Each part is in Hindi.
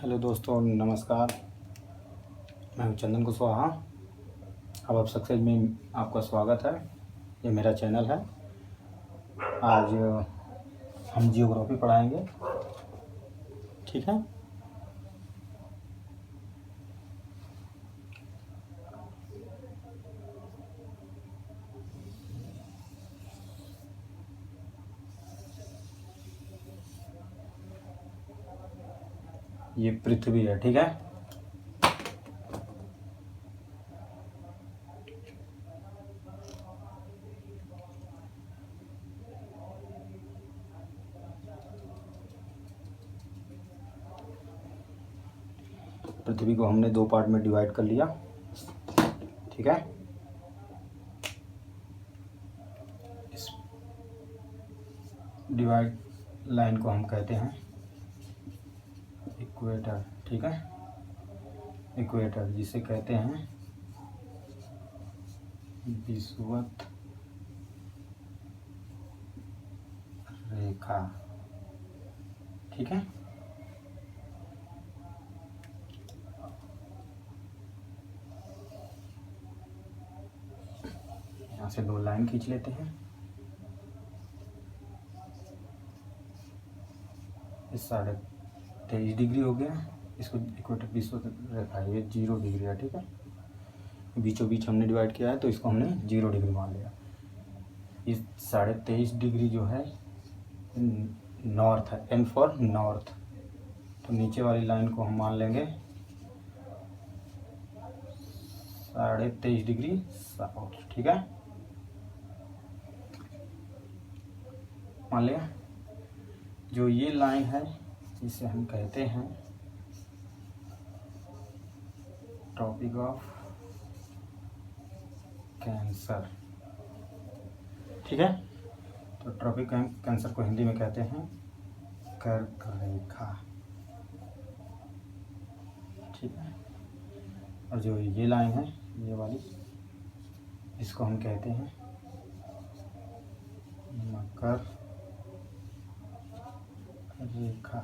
हेलो दोस्तों, नमस्कार। मैं हूं चंदन कुशवाहा। अब आप सक्सेस में आपका स्वागत है। ये मेरा चैनल है। आज हम जियोग्राफी पढ़ाएंगे, ठीक है। ये पृथ्वी है, ठीक है। पृथ्वी को हमने दो पार्ट में डिवाइड कर लिया, ठीक है। इस डिवाइड लाइन को हम कहते हैं इक्वेटर, ठीक है। इक्वेटर जिसे कहते हैं विषुवत रेखा, ठीक है। यहाँ से दो लाइन खींच लेते हैं। इस 23.5 डिग्री हो गया। इसको इक्वेटर विषुवत रेखा है, ये 0 डिग्री है, ठीक है। बीचों बीच हमने डिवाइड किया है तो इसको हमने 0 डिग्री मान लिया। इस 23.5 डिग्री जो है नॉर्थ है, एन फॉर नॉर्थ। तो नीचे वाली लाइन को हम मान लेंगे 23.5 डिग्री साउथ, ठीक है। मान लिया। जो ये लाइन है इसे हम कहते हैं ट्रॉपिक ऑफ कैंसर, ठीक है। तो ट्रॉपिक कैंसर को हिंदी में कहते हैं कर्क रेखा, ठीक है। और जो ये लाइन है, ये वाली, इसको हम कहते हैं मकर रेखा,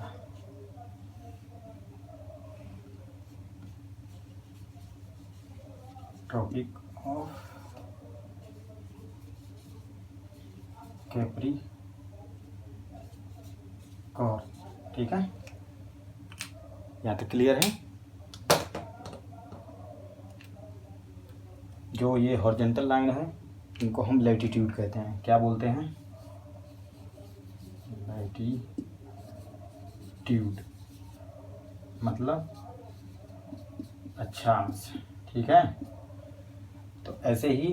ट्रॉपिक ऑफ कैप्रिकॉर्न, ठीक है। यहाँ तक क्लियर है। जो ये हॉरिजॉन्टल लाइन है इनको हम लैटिट्यूड कहते हैं। क्या बोलते हैं? लैटिट्यूड मतलब अक्षांश, ठीक है। तो ऐसे ही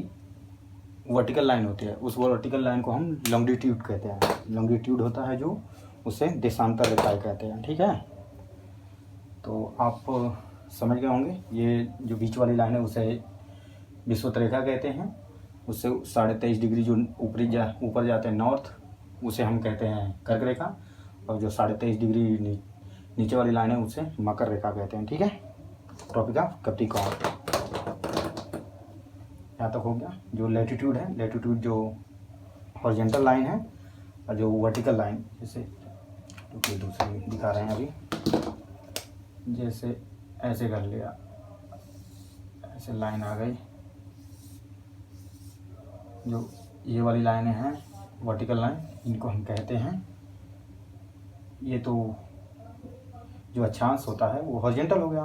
वर्टिकल लाइन होती है, उस वर्टिकल लाइन को हम लॉन्गिट्यूड कहते हैं। लॉन्गिट्यूड होता है जो, उसे देशांतर रेखाएं कहते हैं, ठीक है। तो आप समझ गए होंगे। ये जो बीच वाली लाइन है उसे विषुवत रेखा कहते हैं। उससे 23.5 डिग्री जो ऊपर जाते हैं नॉर्थ, उसे हम कहते हैं कर्क रेखा। और जो 23.5 डिग्री नीचे वाली लाइन है उसे मकर रेखा कहते हैं, ठीक है। Tropic of Capricorn. यहाँ तक हो गया। जो लैटिट्यूड है, लैटिट्यूड जो हॉरिजॉन्टल लाइन है, और जो वर्टिकल लाइन, जैसे तो कोई दूसरी दिखा रहे हैं अभी। जैसे ऐसे कर लिया, ऐसे लाइन आ गई। जो ये वाली लाइनें हैं वर्टिकल लाइन, इनको हम कहते हैं, ये तो जो अक्षांश होता है वो हॉरिजॉन्टल हो गया।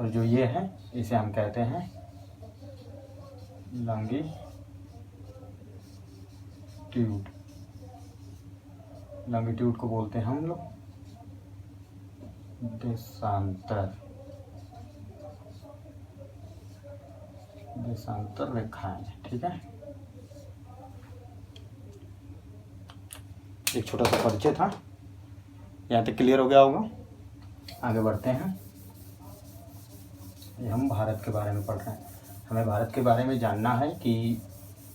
और जो ये है इसे हम कहते हैं लॉन्गिट्यूड। लॉन्गिट्यूड को बोलते हैं हम लोग देशांतर, देशांतर रेखाएं, ठीक है। एक छोटा सा परिचय था, यहाँ तक क्लियर हो गया होगा। आगे बढ़ते हैं। ये हम भारत के बारे में पढ़ रहे हैं। हमें भारत के बारे में जानना है कि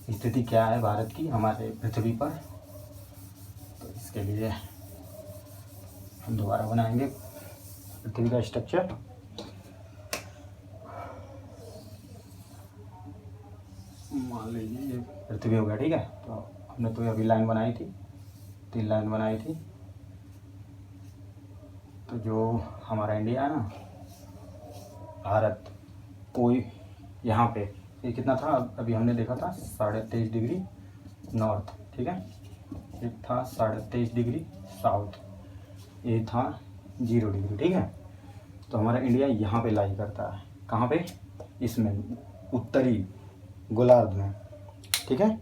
स्थिति क्या है भारत की हमारे पृथ्वी पर। तो इसके लिए हम दोबारा बनाएंगे पृथ्वी का स्ट्रक्चर। मान लीजिए ये पृथ्वी हो गया, ठीक है। तो हमने तो अभी लाइन बनाई थी, 3 लाइन बनाई थी। तो जो हमारा इंडिया है ना, भारत, वो यहाँ पे ये कितना था, अभी हमने देखा था 23.5 डिग्री नॉर्थ, ठीक है। एक था 23.5 डिग्री साउथ, ये था 0 डिग्री, ठीक है। तो हमारा इंडिया यहाँ पे लाई करता है, कहाँ पे, इसमें उत्तरी गोलार्ध में, ठीक है।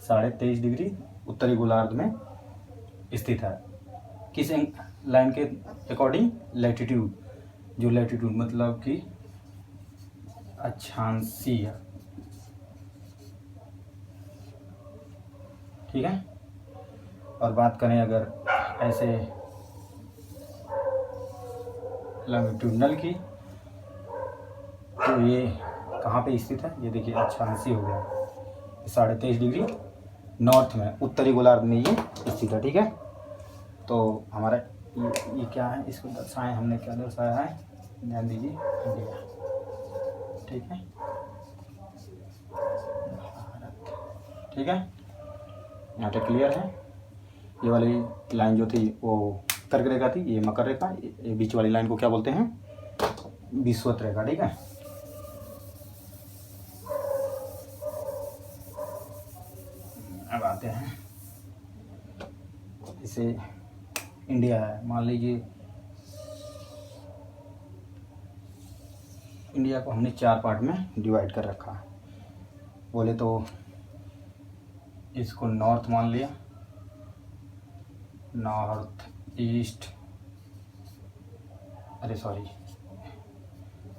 23.5 डिग्री उत्तरी गोलार्ध में स्थित है। किस लाइन के अकॉर्डिंग, लैटिट्यूड, जो लैटिट्यूड मतलब कि अक्षांशीय, ठीक है। और बात करें अगर ऐसे लॉन्गिट्यूडनल की, तो ये कहाँ पे स्थित है, ये देखिए अक्षांशीय हो गया, 23.5 डिग्री नॉर्थ में, उत्तरी गोलार्ध में ये स्थित है, ठीक है। तो हमारा ये क्या है, इसको दर्शाएं हमने, क्या दर्शाया है, ध्यान दीजिए, इंडिया, ठीक है, भारत, ठीक है। यहाँ पे क्लियर है। ये वाली लाइन जो थी वो कर्क रेखा थी, ये मकर रेखा, ये बीच वाली लाइन को क्या बोलते हैं, विषुवत रेखा, ठीक है। अब आते हैं, इसे इंडिया है, मान लीजिए इंडिया को हमने 4 पार्ट में डिवाइड कर रखा है। बोले तो इसको नॉर्थ मान लिया, नॉर्थ ईस्ट, अरे सॉरी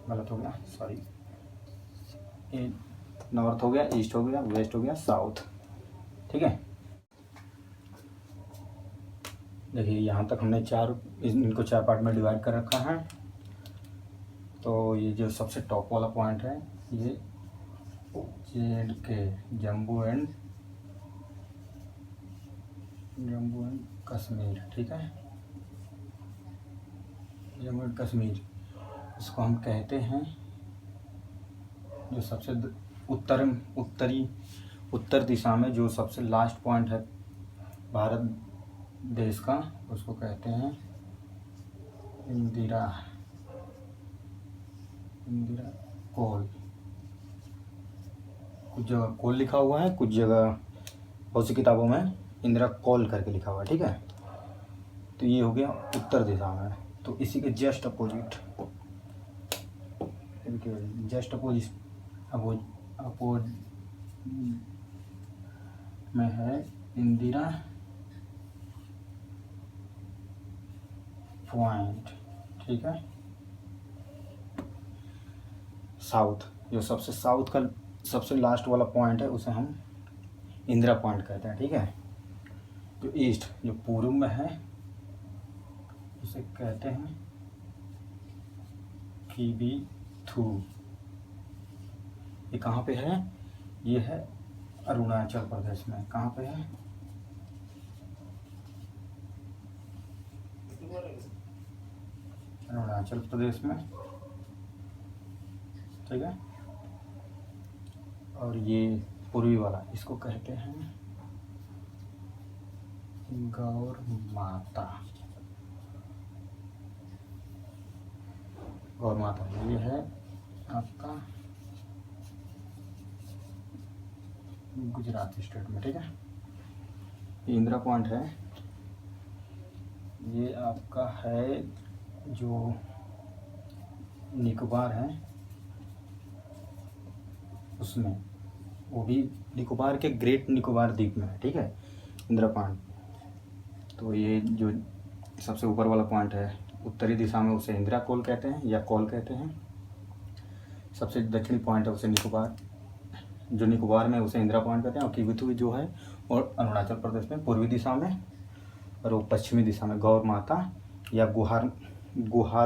गलत हो गया, सॉरी, ये नॉर्थ हो गया, ईस्ट हो गया, वेस्ट हो गया, साउथ, ठीक है। देखिए यहाँ तक हमने इनको 4 पार्ट में डिवाइड कर रखा है। तो ये जो सबसे टॉप वाला पॉइंट है, ये JNK, जम्मू एंड कश्मीर, ठीक है, जम्मू एंड कश्मीर, इसको हम कहते हैं, जो सबसे उत्तर दिशा में जो सबसे लास्ट पॉइंट है भारत देश का, उसको कहते हैं इंदिरा कोल। कुछ जगह कोल लिखा हुआ है, कुछ जगह बहुत सी किताबों में इंदिरा कॉल करके लिखा हुआ है, ठीक है। तो ये हो गया उत्तर दिशा में। तो इसी के जस्ट अपोजिट में है इंदिरा पॉइंट, ठीक है, साउथ, जो सबसे साउथ का सबसे लास्ट वाला पॉइंट है उसे हम इंदिरा पॉइंट कहते हैं, ठीक है। जो ईस्ट, जो पूर्व में है, उसे कहते हैं किबीथू। ये कहाँ पे है, ये है अरुणाचल प्रदेश में, कहाँ पे है, अरुणाचल प्रदेश में, ठीक है। और ये पूर्वी वाला, इसको कहते हैं गौर माता, ये है आपका गुजरात स्टेट में, ठीक है। ये इंदिरा पॉइंट है, ये आपका है जो निकोबार है उसमें, वो भी निकोबार के ग्रेट निकोबार द्वीप में है, ठीक है, इंदिरा पॉइंट। तो ये जो सबसे ऊपर वाला पॉइंट है उत्तरी दिशा में, उसे इंदिरा कोल कहते हैं या कॉल कहते हैं। सबसे दक्षिणी पॉइंट है उसे निकोबार, जो निकोबार में उसे इंदिरा पॉइंट कहते हैं। और किबीथू जो है और अरुणाचल प्रदेश में पूर्वी दिशा में, और वो पश्चिमी दिशा में गौर माता या गुहार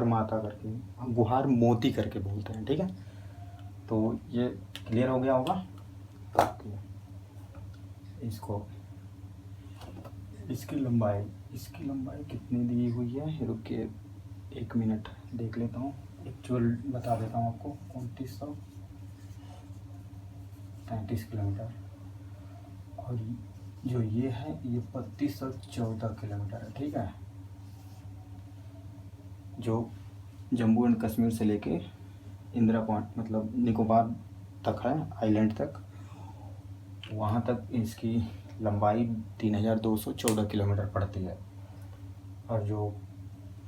माता करके, गुहार मोती करके बोलते हैं, ठीक है। तो ये क्लियर हो गया होगा। इसको इसकी लंबाई कितनी दी हुई है, रुकिए 1 मिनट देख लेता हूँ, एक्चुअल बता देता हूँ आपको, 2933 किलोमीटर। और जो ये है ये 3214 किलोमीटर है, ठीक है। जो जम्मू एंड कश्मीर से लेके इंदिरा पॉइंट मतलब निकोबार तक है, आइलैंड तक, वहाँ तक इसकी लंबाई 3214 किलोमीटर पड़ती है। और जो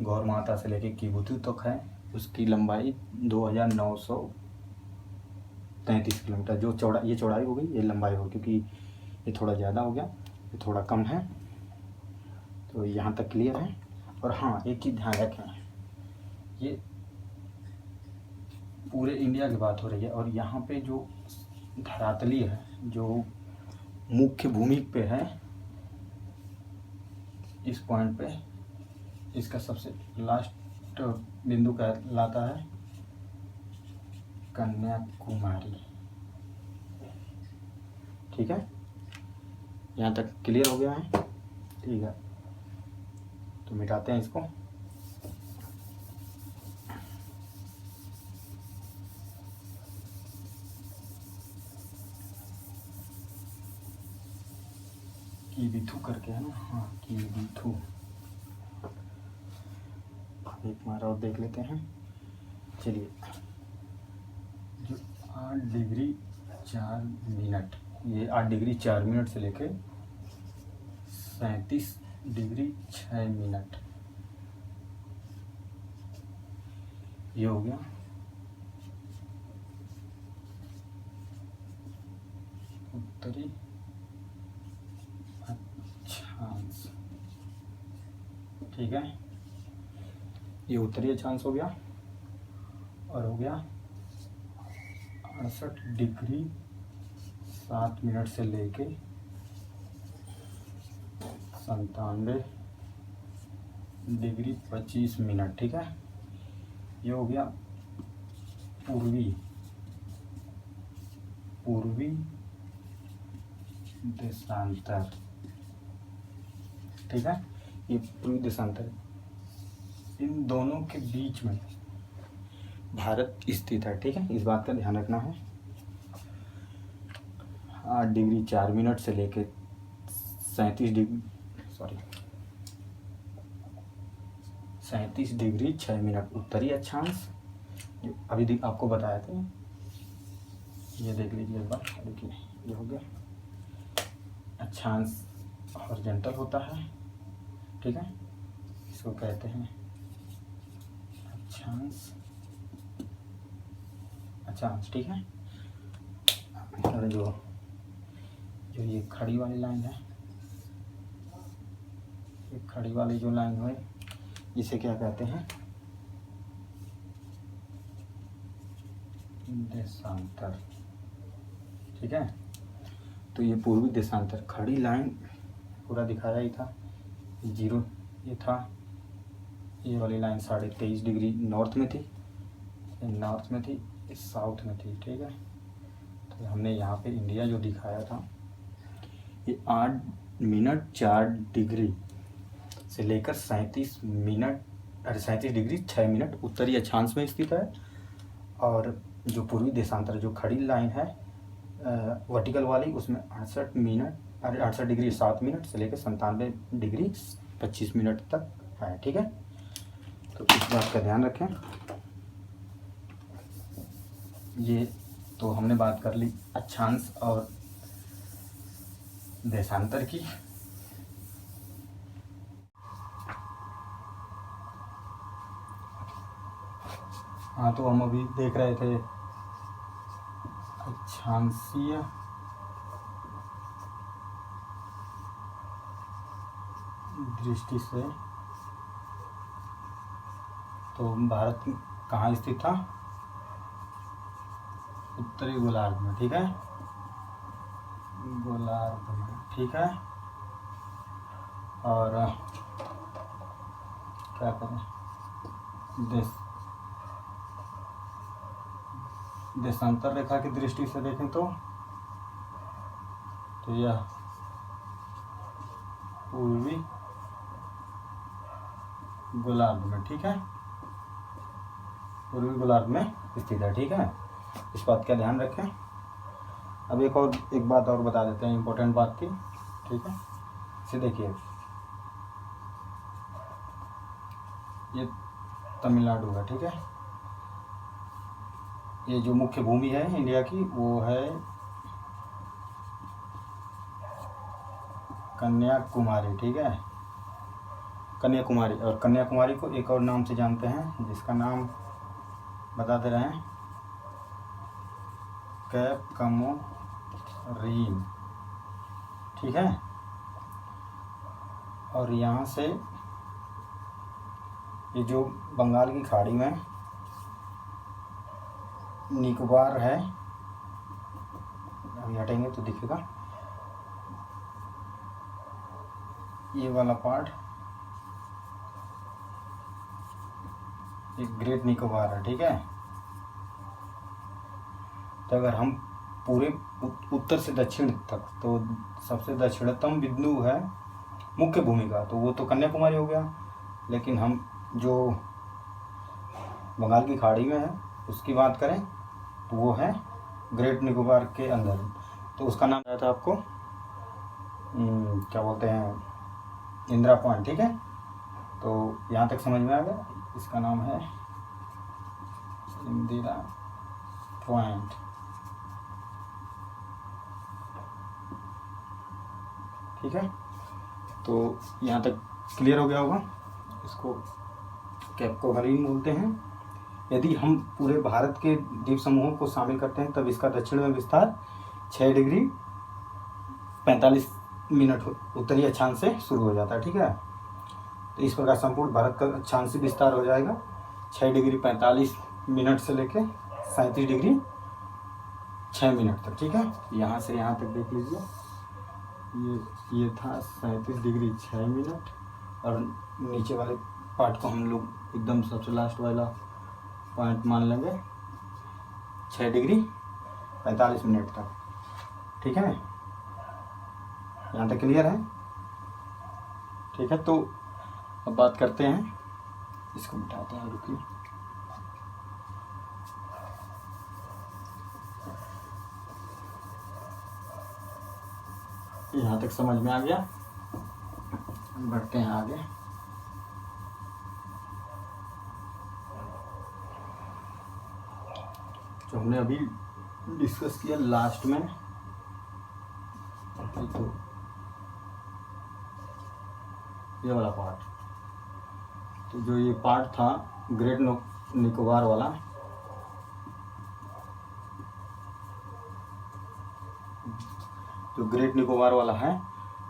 गौर माता से लेके किबुतु तक है उसकी लंबाई 2933 किलोमीटर। जो ये चौड़ाई हो गई, ये लंबाई हो, क्योंकि ये थोड़ा ज़्यादा हो गया, ये थोड़ा कम है। तो यहाँ तक क्लियर है। और हाँ, एक चीज़ ध्यान रखें, ये पूरे इंडिया की बात हो रही है, और यहाँ पे जो धरातली है, जो मुख्य भूमि पे है, इस पॉइंट पे इसका सबसे लास्ट बिंदु कहलाता है कन्याकुमारी, ठीक है। यहाँ तक क्लियर हो गया है, ठीक है। तो मिटाते हैं इसको। किबिथु करके है ना, हाँ किबिथु। एक बार और देख लेते हैं, चलिए। जो 8 डिग्री 4 मिनट, ये 8 डिग्री 4 मिनट से लेके 37 डिग्री 6 मिनट, ये हो गया उत्तरी अक्षांश, ठीक है। ये उत्तरी अक्षांश हो गया, और हो गया 68 डिग्री 7 मिनट से लेके 97 डिग्री 25 मिनट, ठीक है। ये हो गया पूर्वी देशांतर, ठीक है। ये पूर्वी देशांतर, इन दोनों के बीच में भारत स्थित है, ठीक है। इस बात का ध्यान रखना है। 8 डिग्री 4 मिनट से लेके 37 डिग्री 6 मिनट उत्तरी अक्षांश, जो अभी आपको बताए थे, ये देख लीजिए एक बार। देखिए ये हो गया अक्षांश, हॉरिजॉन्टल होता है, ठीक है। इसको कहते हैं अक्षांश, ठीक है। और जो ये खड़ी वाली लाइन है, ये खड़ी वाली जो लाइन है, इसे क्या कहते हैं, देशांतर, ठीक है। तो ये पूर्वी देशांतर, खड़ी लाइन पूरा दिखाया ही था, 0 ये था, ये वाली लाइन 23.5 डिग्री नॉर्थ में थी, ये साउथ में थी, ठीक है। तो हमने यहाँ पे इंडिया जो दिखाया था, ये 8 मिनट 4 डिग्री से लेकर 37 डिग्री 6 मिनट उत्तरी अक्षांश में स्थित है। और जो पूर्वी देशांतर, जो खड़ी लाइन है वर्टिकल वाली, उसमें 68 डिग्री 7 मिनट से लेकर 97 डिग्री 25 मिनट तक है, ठीक है। तो इस बात का ध्यान रखें। ये तो हमने बात कर ली अक्षांश और देशांतर की। हाँ, तो हम अभी देख रहे थे अक्षांशीय दृष्टि से, तो भारत कहाँ स्थित था, उत्तरी गोलार्ध में, ठीक है, गोलार्ध में, ठीक है। और क्या करें, देशांतर रेखा की दृष्टि से देखें तो यह पूर्वी गोलार्ध में, ठीक है, पूर्वी गोलार्ध में स्थित है, ठीक है। इस बात का ध्यान रखें। अब एक बात और बता देते हैं, इम्पोर्टेंट बात थी। ठीक है, इसे देखिए, ये तमिलनाडु है। ठीक है, ये जो मुख्य भूमि है इंडिया की वो है कन्याकुमारी। ठीक है, कन्याकुमारी, और कन्याकुमारी को एक और नाम से जानते हैं जिसका नाम बता दे रहे हैं, कैप कमोरीन। ठीक है, और यहाँ से ये जो बंगाल की खाड़ी में निकोबार है, अभी हटेंगे तो दिखेगा, ये वाला पार्ट ये ग्रेट निकोबार है। ठीक है, तो अगर हम पूरे उत्तर से दक्षिण तक, तो सबसे दक्षिणतम बिंदु है मुख्य भूमि का, तो वो तो कन्याकुमारी हो गया। लेकिन हम जो बंगाल की खाड़ी में है उसकी बात करें तो वो है ग्रेट निकोबार के अंदर, तो उसका नाम आया था आपको क्या बोलते हैं, इंदिरा पॉइंट। ठीक है, तो यहाँ तक समझ में आ गया, इसका नाम है इंदिरा पॉइंट। ठीक है, तो यहाँ तक क्लियर हो गया होगा। इसको कैप कमोरीन बोलते हैं। यदि हम पूरे भारत के द्वीप समूहों को शामिल करते हैं तब इसका दक्षिण में विस्तार 6 डिग्री 45 मिनट उत्तरी अक्षांश से शुरू हो जाता है। ठीक है, तो इस प्रकार संपूर्ण भारत का अक्षांशीय विस्तार हो जाएगा 6 डिग्री 45 मिनट से लेकर 37 डिग्री 6 मिनट तक। ठीक है, यहाँ से यहाँ तक देख लीजिए, ये था 37 डिग्री 6 मिनट, और नीचे वाले पार्ट को हम लोग एकदम सबसे लास्ट वाला पॉइंट मान लेंगे 6 डिग्री 45 मिनट तक। ठीक है, यहाँ तक क्लियर है। ठीक है, तो अब बात करते हैं, इसको मिटाते हैं, रुकिए। यहाँ तक समझ में आ गया, बढ़ते हैं आगे। जो हमने अभी डिस्कस किया लास्ट में, तो ये वाला पार्ट, तो जो ये पार्ट था ग्रेट निकोबार वाला, जो ग्रेट निकोबार वाला है,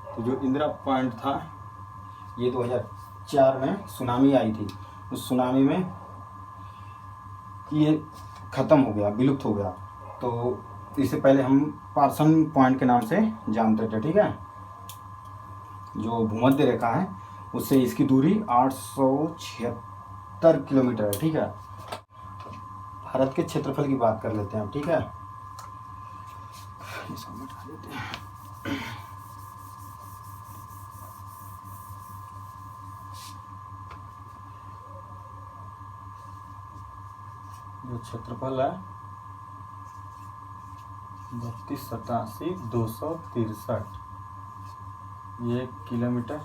तो जो इंदिरा पॉइंट था ये 2004 में सुनामी आई थी। उस सुनामी में ये ख़त्म हो गया, विलुप्त हो गया। तो इससे पहले हम पार्सन पॉइंट के नाम से जानते थे। ठीक है, जो भूमध्य रेखा है उससे इसकी दूरी 876 किलोमीटर है। ठीक है, भारत के क्षेत्रफल की बात कर लेते हैं अब। ठीक है, इसको मिटा देते हैं। जो क्षेत्रफल है 3287,263 ये किलोमीटर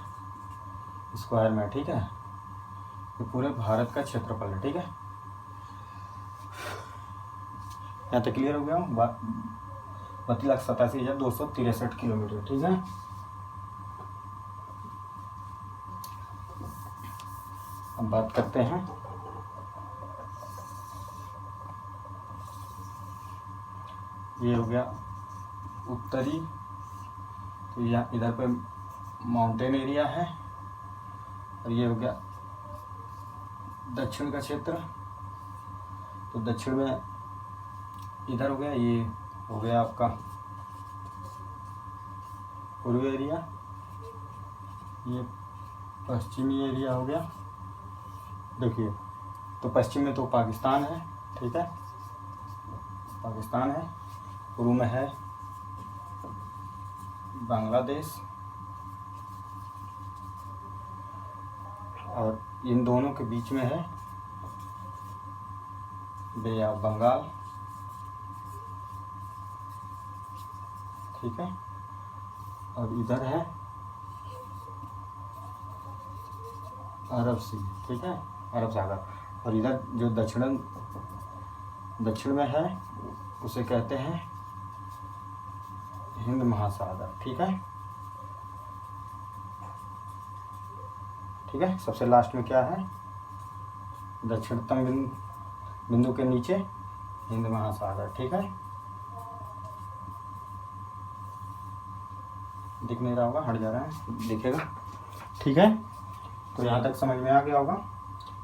स्क्वायर में। ठीक है, ये पूरे भारत का क्षेत्रफल है। ठीक है, यहाँ तक क्लियर हो गया। 32,87,263 किलोमीटर। ठीक है, अब बात करते हैं ये हो गया उत्तरी, तो यहाँ इधर पे माउंटेन एरिया है, और ये हो गया दक्षिण का क्षेत्र। तो दक्षिण में इधर हो गया, ये हो गया आपका पूर्वी एरिया, ये पश्चिमी एरिया हो गया। देखिए, तो पश्चिम में तो पाकिस्तान है। ठीक है, पाकिस्तान है, पूर्व में है बांग्लादेश, और इन दोनों के बीच में है बे ऑफ बंगाल। ठीक है, और इधर है अरब सी, ठीक है, अरब सागर। और इधर जो दक्षिण में है उसे कहते हैं हिंद महासागर, ठीक है। ठीक है, सबसे लास्ट में क्या है, दक्षिणतम बिंदु के नीचे हिंद महासागर, ठीक है। दिख नहीं रहा होगा, हट जा रहा है, दिखेगा, ठीक है। तो यहाँ तक समझ में आ गया होगा।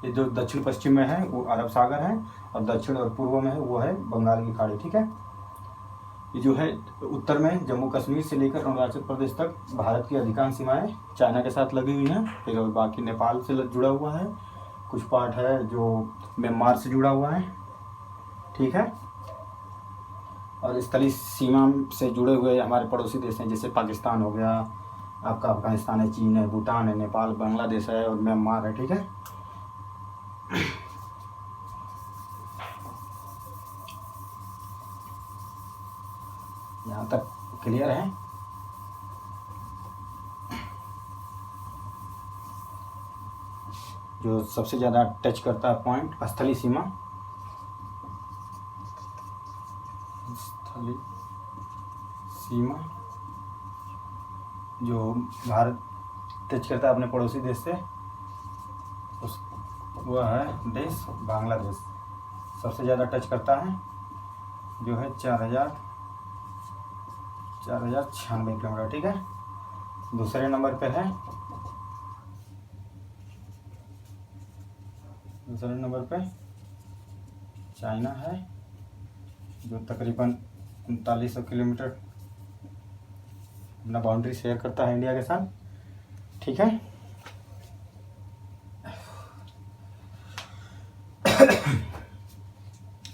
ये जो दक्षिण पश्चिम में है वो अरब सागर है, और दक्षिण और पूर्व में है वो है बंगाल की खाड़ी, ठीक है। ये जो है उत्तर में जम्मू कश्मीर से लेकर अरुणाचल प्रदेश तक भारत की अधिकांश सीमाएं चाइना के साथ लगी हुई हैं। फिर और बाकी नेपाल से जुड़ा हुआ है, कुछ पार्ट है जो म्यांमार से जुड़ा हुआ है, ठीक है। और स्थलीय सीमा से जुड़े हुए हमारे पड़ोसी देश हैं, जैसे पाकिस्तान हो गया, आपका अफगानिस्तान है, चीन है, भूटान है, नेपाल, बांग्लादेश है और म्यांमार है, ठीक है। यहाँ तक क्लियर है। जो सबसे ज़्यादा टच करता है पॉइंट स्थलीय सीमा, स्थलीय सीमा जो भारत टच करता है अपने पड़ोसी देश से, उस वह है देश बांग्लादेश। सबसे ज़्यादा टच करता है जो है 4096 किलोमीटर, ठीक है। दूसरे नंबर पे है, दूसरे नंबर पे चाइना है जो तकरीबन 3900 किलोमीटर अपना बाउंड्री शेयर करता है इंडिया के साथ, ठीक है।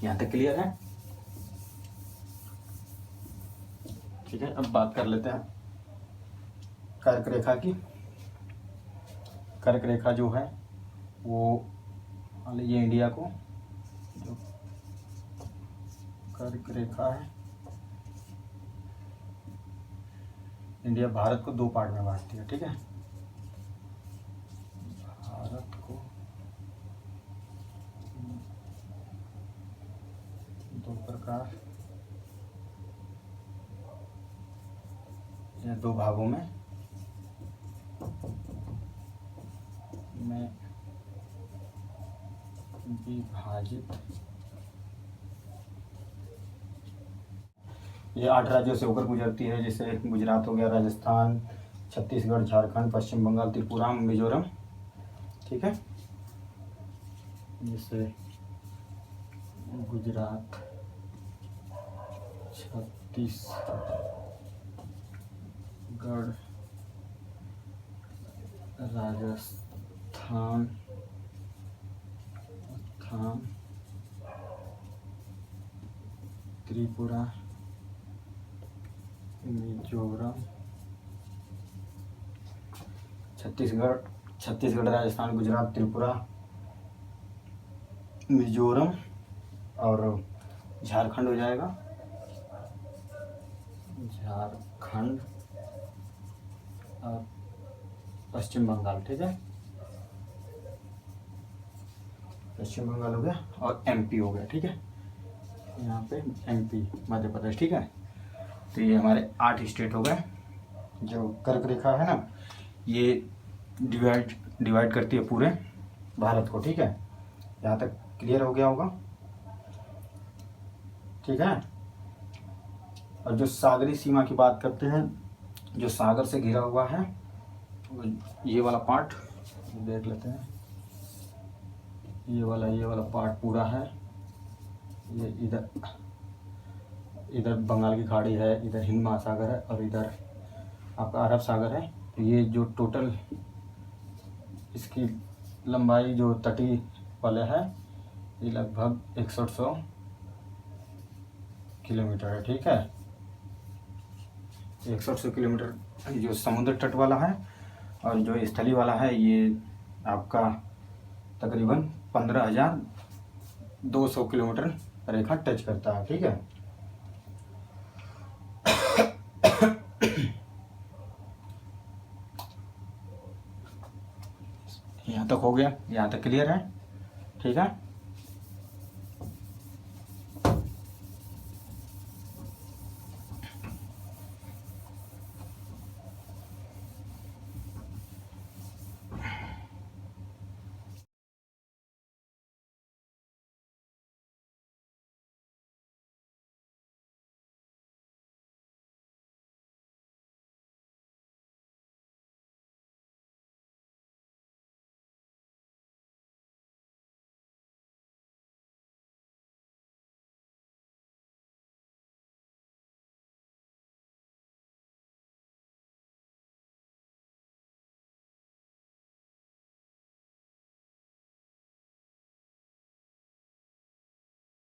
यहाँ तक क्लियर है, ठीक है। अब बात कर लेते हैं कर्क रेखा की। कर्क रेखा जो है वो मान लीजिए इंडिया को, जो कर्क रेखा है, इंडिया भारत को दो पार्ट में बांटती है, ठीक है। भारत को दो प्रकार या दो भागों में विभाजित। ये 8 राज्यों से होकर गुजरती है, जैसे गुजरात हो गया, राजस्थान, छत्तीसगढ़, झारखंड, पश्चिम बंगाल, त्रिपुरा, मिजोरम, ठीक है। जैसे गुजरात, छत्तीसगढ़, राजस्थान, त्रिपुरा, मिजोरम, छत्तीसगढ़, राजस्थान, गुजरात, त्रिपुरा, मिजोरम और झारखंड हो जाएगा, झारखंड और पश्चिम बंगाल, ठीक है। पश्चिम बंगाल हो गया और एमपी हो गया, ठीक है। यहाँ पे एमपी, मध्य प्रदेश, ठीक है। तो ये हमारे 8 स्टेट हो गए। जो कर्क रेखा है ना, ये डिवाइड करती है पूरे भारत को, ठीक है। यहाँ तक क्लियर हो गया होगा, ठीक है। और जो सागरी सीमा की बात करते हैं, जो सागर से घिरा हुआ है, ये वाला पार्ट देख लेते हैं। ये वाला पार्ट पूरा है, ये इधर बंगाल की खाड़ी है, इधर हिंद महासागर है और इधर आपका अरब सागर है। तो ये जो टोटल इसकी लंबाई जो तटीय वाले है, ये लगभग 6100 किलोमीटर है, ठीक है। 6100 किलोमीटर जो समुद्र तट वाला है, और जो स्थलीय वाला है ये आपका तकरीबन 15,200 किलोमीटर रेखा टच करता है, ठीक है। तक हो गया, यहाँ तक क्लियर है, ठीक है।